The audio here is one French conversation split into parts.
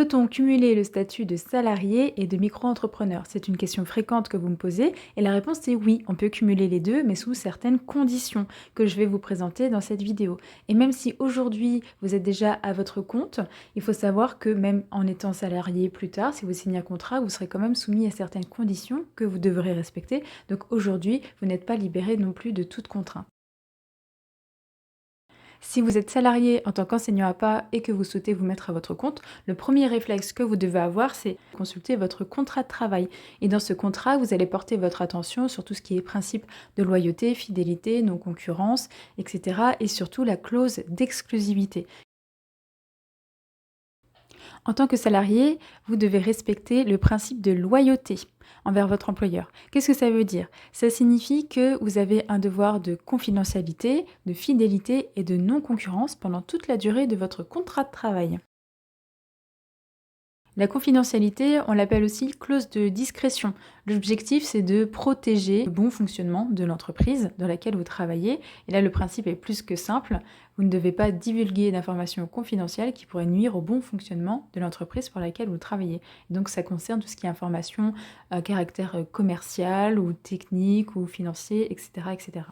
Peut-on cumuler le statut de salarié et de micro-entrepreneur? C'est une question fréquente que vous me posez et la réponse est oui, on peut cumuler les deux, mais sous certaines conditions que je vais vous présenter dans cette vidéo. Et même si aujourd'hui vous êtes déjà à votre compte, il faut savoir que même en étant salarié plus tard, si vous signez un contrat, vous serez quand même soumis à certaines conditions que vous devrez respecter. Donc aujourd'hui, vous n'êtes pas libéré non plus de toute contrainte. Si vous êtes salarié en tant qu'enseignant à pas et que vous souhaitez vous mettre à votre compte, le premier réflexe que vous devez avoir, c'est consulter votre contrat de travail. Et dans ce contrat, vous allez porter votre attention sur tout ce qui est principe de loyauté, fidélité, non-concurrence, etc. Et surtout la clause d'exclusivité. En tant que salarié, vous devez respecter le principe de loyauté envers votre employeur. Qu'est-ce que ça veut dire? Ça signifie que vous avez un devoir de confidentialité, de fidélité et de non-concurrence pendant toute la durée de votre contrat de travail. La confidentialité, on l'appelle aussi clause de discrétion. L'objectif, c'est de protéger le bon fonctionnement de l'entreprise dans laquelle vous travaillez. Et là, le principe est plus que simple. Vous ne devez pas divulguer d'informations confidentielles qui pourraient nuire au bon fonctionnement de l'entreprise pour laquelle vous travaillez. Donc, ça concerne tout ce qui est information à caractère commercial ou technique ou financier, etc., etc.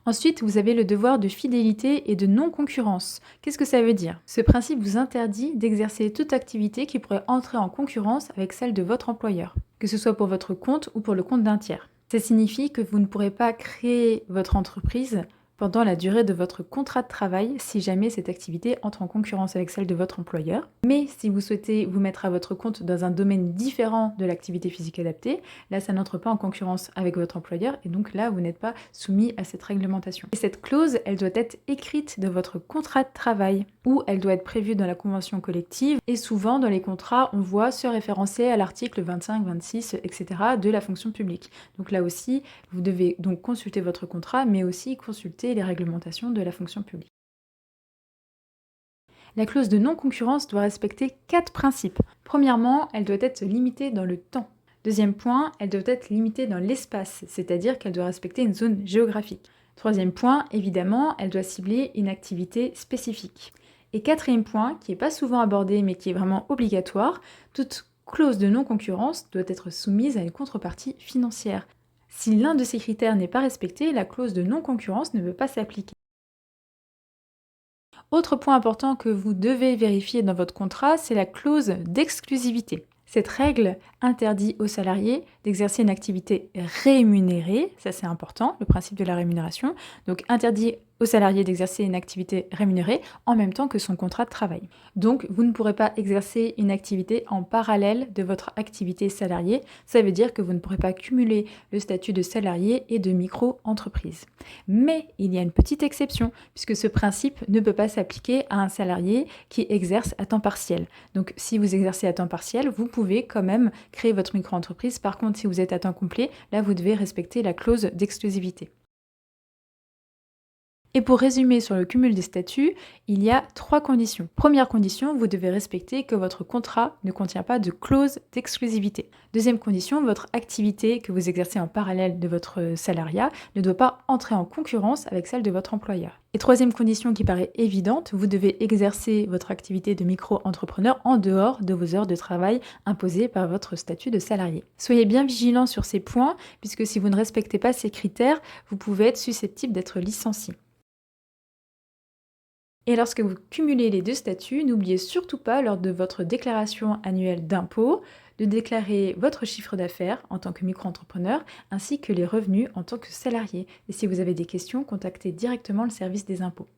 Ensuite, vous avez le devoir de fidélité et de non-concurrence. Qu'est-ce que ça veut dire? Ce principe vous interdit d'exercer toute activité qui pourrait entrer en concurrence avec celle de votre employeur, que ce soit pour votre compte ou pour le compte d'un tiers. Ça signifie que vous ne pourrez pas créer votre entreprise pendant la durée de votre contrat de travail si jamais cette activité entre en concurrence avec celle de votre employeur. Mais si vous souhaitez vous mettre à votre compte dans un domaine différent de l'activité physique adaptée, là ça n'entre pas en concurrence avec votre employeur et donc là vous n'êtes pas soumis à cette réglementation. Et cette clause, elle doit être écrite dans votre contrat de travail ou elle doit être prévue dans la convention collective et souvent dans les contrats on voit se référencer à l'article 25, 26, etc. de la fonction publique. Donc là aussi, vous devez donc consulter votre contrat mais aussi consulter les réglementations de la fonction publique. La clause de non-concurrence doit respecter 4 principes. Premièrement, elle doit être limitée dans le temps. Deuxième point, elle doit être limitée dans l'espace, c'est-à-dire qu'elle doit respecter une zone géographique. Troisième point, évidemment, elle doit cibler une activité spécifique. Et quatrième point, qui n'est pas souvent abordé mais qui est vraiment obligatoire, toute clause de non-concurrence doit être soumise à une contrepartie financière. Si l'un de ces critères n'est pas respecté, la clause de non-concurrence ne peut pas s'appliquer. Autre point important que vous devez vérifier dans votre contrat, c'est la clause d'exclusivité. Cette règle interdit aux salariés d'exercer une activité rémunérée, ça c'est important, le principe de la rémunération, donc interdit aux salariés d'exercer une activité rémunérée en même temps que son contrat de travail. Donc vous ne pourrez pas exercer une activité en parallèle de votre activité salariée, ça veut dire que vous ne pourrez pas cumuler le statut de salarié et de micro-entreprise. Mais il y a une petite exception, puisque ce principe ne peut pas s'appliquer à un salarié qui exerce à temps partiel. Donc si vous exercez à temps partiel, vous pouvez quand même créer votre micro-entreprise. Par contre, si vous êtes à temps complet, là vous devez respecter la clause d'exclusivité. Et pour résumer sur le cumul des statuts, il y a 3 conditions. Première condition, vous devez respecter que votre contrat ne contient pas de clause d'exclusivité. Deuxième condition, votre activité que vous exercez en parallèle de votre salariat ne doit pas entrer en concurrence avec celle de votre employeur. Et troisième condition qui paraît évidente, vous devez exercer votre activité de micro-entrepreneur en dehors de vos heures de travail imposées par votre statut de salarié. Soyez bien vigilants sur ces points, puisque si vous ne respectez pas ces critères, vous pouvez être susceptible d'être licencié. Et lorsque vous cumulez les deux statuts, n'oubliez surtout pas lors de votre déclaration annuelle d'impôt de déclarer votre chiffre d'affaires en tant que micro-entrepreneur ainsi que les revenus en tant que salarié. Et si vous avez des questions, contactez directement le service des impôts.